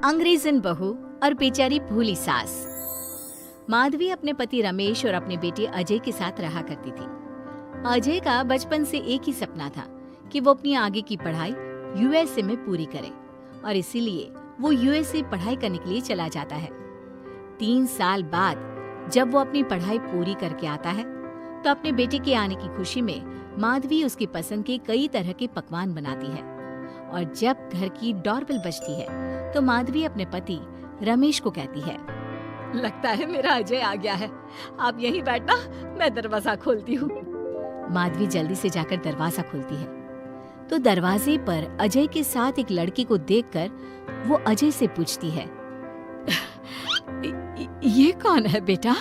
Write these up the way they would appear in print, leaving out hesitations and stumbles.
अंग्रेजन बहू और बेचारी भूली सास। माधवी अपने पति रमेश और अपने बेटे अजय के साथ रहा करती थी। अजय का बचपन से एक ही सपना था कि वो अपनी आगे की पढ़ाई यूएसए में पूरी करे और इसीलिए वो यूएसए पढ़ाई करने के लिए चला जाता है। 3 साल बाद जब वो अपनी पढ़ाई पूरी करके आता है तो अपने बेटे के आने की खुशी में माधवी उसकी पसंद के कई तरह के पकवान बनाती है और जब घर की डोरबेल बजती है तो माधवी अपने पति रमेश को कहती है, लगता है मेरा अजय आ गया है, आप यहीं बैठना, मैं दरवाजा खोलती हूँ। माधवी जल्दी से जाकर दरवाजा खोलती है तो दरवाजे पर अजय के साथ एक लड़की को देखकर वो अजय से पूछती है, ये कौन है बेटा?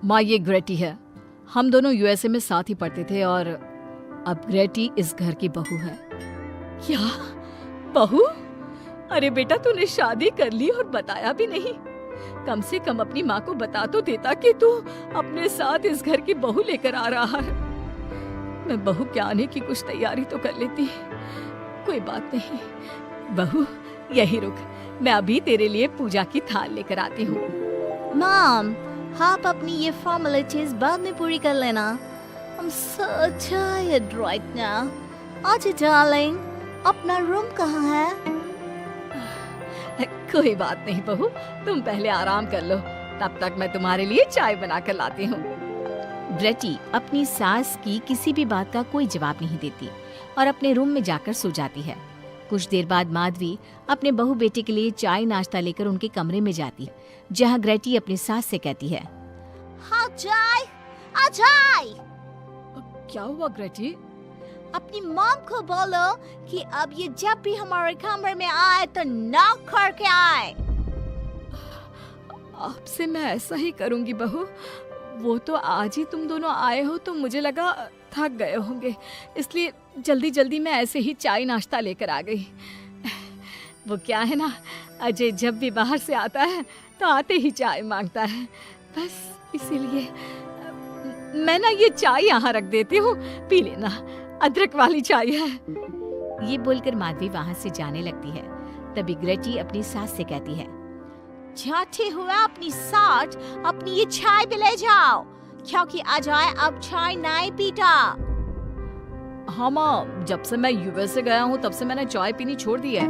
माँ, ये ग्रेटी है। हम दोनों यूएसए में साथ ही पढ़ते थे और अब ग्रेटी इस घर की बहू है। क्या बहू? अरे बेटा, तूने शादी कर ली और बताया भी नहीं। कम से कम अपनी माँ को बता तो देता कि तू अपने साथ इस घर की बहू लेकर आ रहा है। मैं बहू के आने की कुछ तैयारी तो कर लेती। कोई बात नहीं बहू, यही रुक, मैं अभी तेरे लिए पूजा की थाल लेकर आती हूँ। मॉम, आप अपनी ये फॉर्मेलिटीज बाद में पूरी कर लेना। I'm so tired right now. आजा डार्लिंग, अपना रूम कहाँ है? कोई बात नहीं बहू, तुम पहले आराम कर लो, तब तक मैं तुम्हारे लिए चाय बना कर लाती हूँ। ग्रेटी अपनी सास की किसी भी बात का कोई जवाब नहीं देती और अपने रूम में जाकर सो जाती है। कुछ देर बाद माधवी अपने बहू बेटे के लिए चाय नाश्ता लेकर उनके कमरे में जाती है, जहाँ ग्रेटी अपनी सास से कहती है, हाँ चाय, आ चाय। क्या हुआ ग्रेटी? अपनी मॉम को बोलो कि अब ये जब भी हमारे कमरे में आए तो नॉक करके आए। आपसे मैं ऐसा ही करूंगी बहू। वो तो आज ही तुम दोनों आए हो तो मुझे लगा थक गए होंगे, इसलिए जल्दी जल्दी मैं ऐसे ही चाय नाश्ता लेकर आ गई। वो क्या है ना, अजय जब भी बाहर से आता है तो आते ही चाय मांगता है, बस इसीलिए मैं ना ये चाय यहाँ रख देती हूँ, पी लेना, अदरक वाली चाय है। ये बोलकर माधवी वहाँ से जाने लगती है। तभी ग्रेटी अपनी सास से कहती है, जाते हुए अपनी साथ अपनी ये चाय भी ले जाओ, क्योंकि अजय अब चाय नहीं पीता। हाँ माँ, जब से मैं यूएस से गया हूँ तब से मैंने चाय पीनी छोड़ दी है।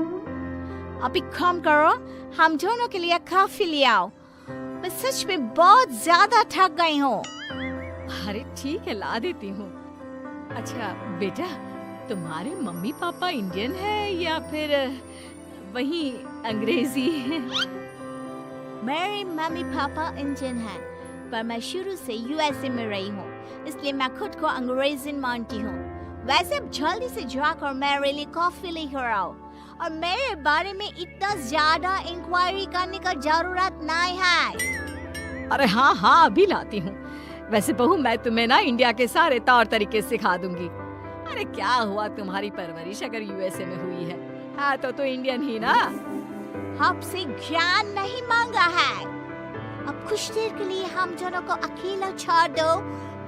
अब एक काम करो, हम दोनों के लिए कॉफी ले आओ, मैं सच में बहुत ज्यादा थक गई हूँ। अरे ठीक है, ला देती हूँ। अच्छा बेटा, तुम्हारे मम्मी पापा इंडियन है या फिर वही अंग्रेजी है? मेरे मम्मी पापा इंडियन हैं, पर मैं शुरू से यूएसए में रही हूँ, इसलिए मैं खुद को अंग्रेजन मानती हूँ। वैसे अब जल्दी से जाकर मेरे लिए कॉफी लेकर आओ और मेरे बारे में इतना ज्यादा इंक्वायरी करने का जरूरत नहीं है। अरे हाँ हाँ, अभी लाती हूँ। वैसे बहू, मैं तुम्हें ना इंडिया के सारे तौर तरीके सिखा दूंगी। अरे क्या हुआ, तुम्हारी परवरिश अगर यूएसए में हुई है, हाँ तो इंडियन ही ना। आपसे ज्ञान नहीं मांगा है, अब कुछ देर के लिए हम दोनों को अकेला छोड़ दो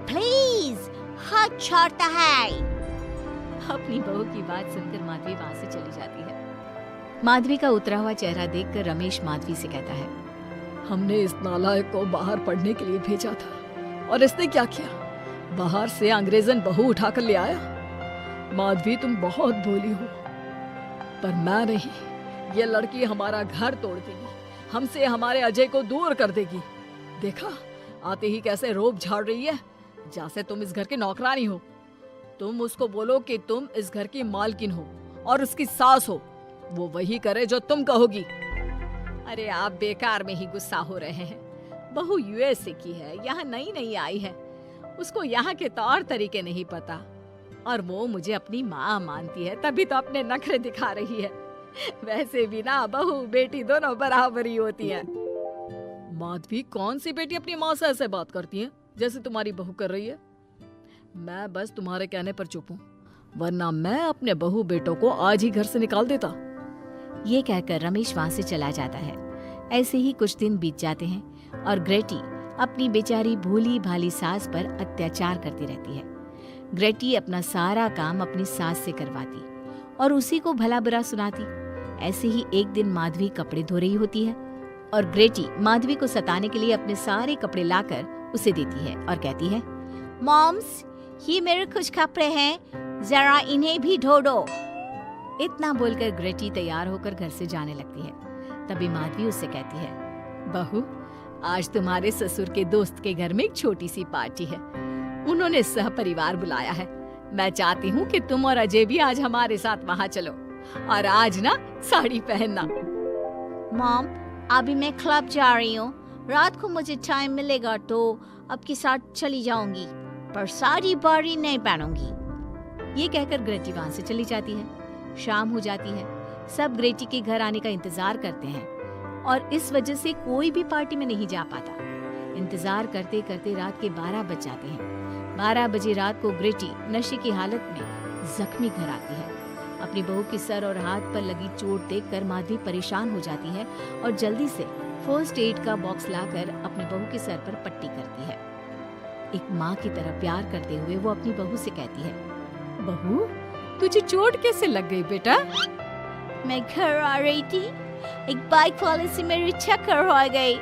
प्लीज, हाथ छोड़ता है। अपनी बहू की बात सुनकर माधवी वहाँ से चली जाती है। माधवी का उतरा हुआ चेहरा देखकर रमेश माधवी से कहता है, हमने इस नालायक को बाहर पढ़ने के लिए भेजा था और इसने क्या किया, बाहर से अंग्रेजन बहू उठाकर ले आया। माधवी, तुम बहुत भोली हो, पर मैं नहीं। ये लड़की हमारा घर तोड़ देगी, हमसे हमारे अजय को दूर कर देगी। देखा, आते ही कैसे रोब झाड़ रही है, जैसे तुम इस घर की नौकरानी हो। तुम उसको बोलो कि तुम इस घर की मालकिन हो और उसकी सास हो, वो वही करे जो तुम कहोगी। अरे आप बेकार में ही गुस्सा हो रहे हैं। बहू यूएसए की है, यहाँ नई नई आई है, उसको यहाँ के तौर तरीके नहीं पता और वो मुझे अपनी माँ मानती है, तभी तो अपने नखरे दिखा रही है। वैसे भी ना बहू बेटी दोनों बराबर ही होती हैं। माधवी, कौन सी बेटी अपनी माँ से ऐसे बात करती है जैसे तुम्हारी बहू कर रही है? मैं बस तुम्हारे कहने पर चुप हूँ, वरना मैं अपने बहू बेटों को आज ही घर से निकाल देता। ये कहकर रमेश वहाँ से चला जाता है। ऐसे ही कुछ दिन बीत जाते हैं और ग्रेटी अपनी बेचारी भोली भाली सास पर अत्याचार करती रहती है। ग्रेटी अपना सारा काम अपनी सास से करवाती और उसी को भला बुरा सुनाती। ऐसे ही एक दिन माधवी कपड़े धो रही होती है और ग्रेटी माधवी को सताने के लिए अपने सारे कपड़े लाकर उसे देती है और कहती है, मॉम्स, ये मेरे कुछ कपड़े हैं, जरा इन्हें भी धो दो। इतना बोलकर ग्रेटी तैयार होकर घर से जाने लगती है। तभी माधवी उससे कहती है, बहू, आज तुम्हारे ससुर के दोस्त के घर में एक छोटी सी पार्टी है। उन्होंने सह परिवार बुलाया है। मैं चाहती हूँ कि तुम और अजय भी आज हमारे साथ वहाँ चलो और आज ना साड़ी पहनना। मॉम, अभी मैं क्लब जा रही हूँ, रात को मुझे टाइम मिलेगा तो आपके साथ चली जाऊंगी, पर साड़ी बारी नहीं पहनूंगी। ये कहकर ग्रेटी वहाँ से चली जाती है। शाम हो जाती है। सब ग्रेटी के घर आने का इंतजार करते हैं और इस वजह से कोई भी पार्टी में नहीं जा पाता। इंतजार करते करते रात के 12 बज जाते हैं। 12 बजे रात को ग्रेटी नशे की हालत में जख्मी घर आती है। अपनी बहू की सर और हाथ पर लगी चोट देखकर माधवी परेशान हो जाती है और जल्दी से फर्स्ट एड का बॉक्स लाकर अपनी बहू के सर पर पट्टी करती है। एक माँ की तरह प्यार करते हुए वो अपनी बहू से कहती है, बहू, तुझे चोट कैसे लग गई बेटा? मैं घर आ रही थी, एक बाइक वाले से मेरी चक्कर हो गई।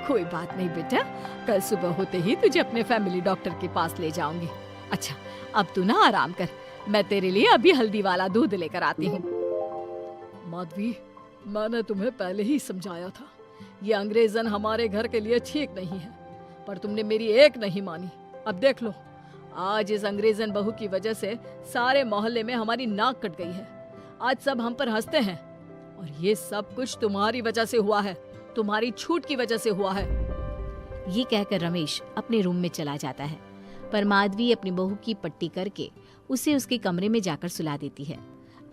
कोई बात नहीं बेटा, कल सुबह होते ही तुझे अपने फैमिली डॉक्टर के पास ले जाऊंगी। अच्छा, अब तू ना आराम कर, मैं तेरे लिए अभी हल्दी वाला दूध लेकर आती हूँ। माधवी, मैंने तुम्हें पहले ही समझाया था, ये अंग्रेजन हमारे घर के लिए ठीक नहीं है, पर तुमने मेरी एक नहीं मानी। अब देख लो, आज इस अंग्रेजन बहू की वजह से सारे मोहल्ले में हमारी नाक कट गई है। आज सब हम पर हंसते हैं और ये सब कुछ तुम्हारी वजह से हुआ है, तुम्हारी छूट की वजह से हुआ है। ये कहकर रमेश अपने रूम में चला जाता है, पर माधवी अपनी बहू की पट्टी करके उसे उसके कमरे में जाकर सुला देती है।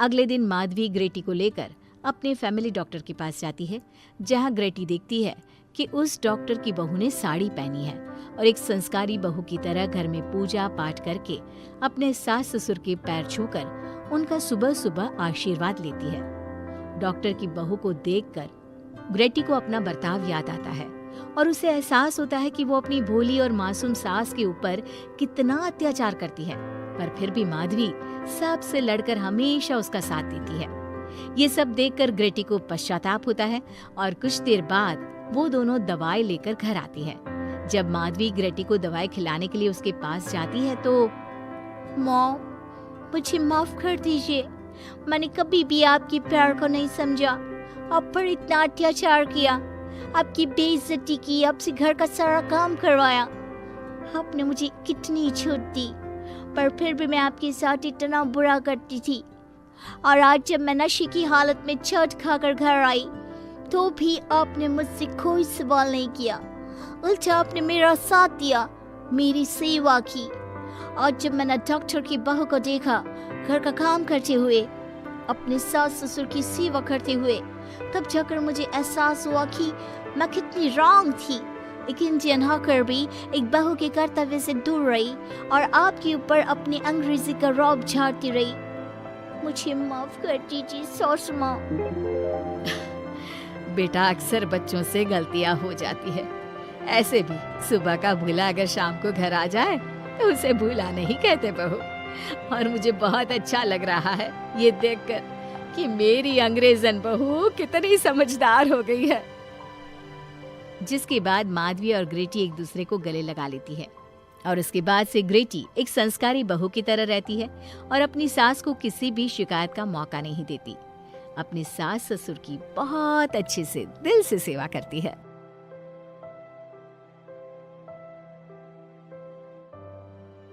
अगले दिन माधवी ग्रेटी को लेकर अपने फैमिली डॉक्टर के पास जाती है, जहां ग्रेटी देखती है कि उस डॉक्टर की बहू ने साड़ी पहनी है और एक संस्कारी बहू की तरह घर में पूजा पाठ करके अपने सास ससुर के पैर छूकर उनका सुबह सुबह आशीर्वाद लेती है। डॉक्टर की बहू को देखकर ग्रेटी को अपना बर्ताव याद आता है और उसे एहसास होता है कि वो अपनी भोली और मासूम सास के ऊपर कितना अत्याचार करती है, पर फिर भी माधवी सबसे लड़कर हमेशा उसका साथ देती है। ये सब देखकर ग्रेटी को पश्चाताप होता है और कुछ देर बाद वो दोनों दवाई लेकर घर आती है। जब माधवी ग्रेटी को दवाई खिलाने के लिए उसके पास जाती है तो, मॉम, मुझे माफ कर दीजिए, मैंने कभी भी आपके प्यार को नहीं समझा, आप पर इतना अत्याचार किया, आपकी बेइज्जती की, आपसे घर का सारा काम करवाया। आपने मुझे कितनी छूट दी, पर फिर भी मैं आपके साथ इतना बुरा करती थी। और आज जब मैं नशे की हालत में चोट खाकर घर आई तो भी आपने मुझसे कोई सवाल नहीं किया, उल्टा आपने मेरा साथ दिया, मेरी सेवा की। और जब मैंने डॉक्टर की बहू को देखा घर का काम करते हुए, अपने सास ससुर की सेवा करते हुए, तब जाकर मुझे एहसास हुआ कि मैं कितनी रॉन्ग थी। एक इंडियन होकर भी एक बहू के कर्तव्य से दूर रही और आपके ऊपर अपनी अंग्रेजी का रौब झाड़ती रही। मुझे माफ कर दीजिए सासू माँ। बेटा, अक्सर बच्चों से गलतियां हो जाती है। ऐसे भी सुबह का भूला अगर शाम को घर आ जाए तो उसे भूला नहीं कहते बहू। और मुझे बहुत अच्छा लग रहा है ये देखकर कि मेरी अंग्रेजन बहू कितनी समझदार हो गई है। जिसके बाद माधवी और ग्रेटी एक दूसरे को गले लगा लेती है और उसके बाद से ग्रेटी एक संस्कारी बहू की तरह रहती है और अपनी सास को किसी भी शिकायत का मौका नहीं देती। अपनी सास ससुर की बहुत अच्छे से दिल से सेवा करती है।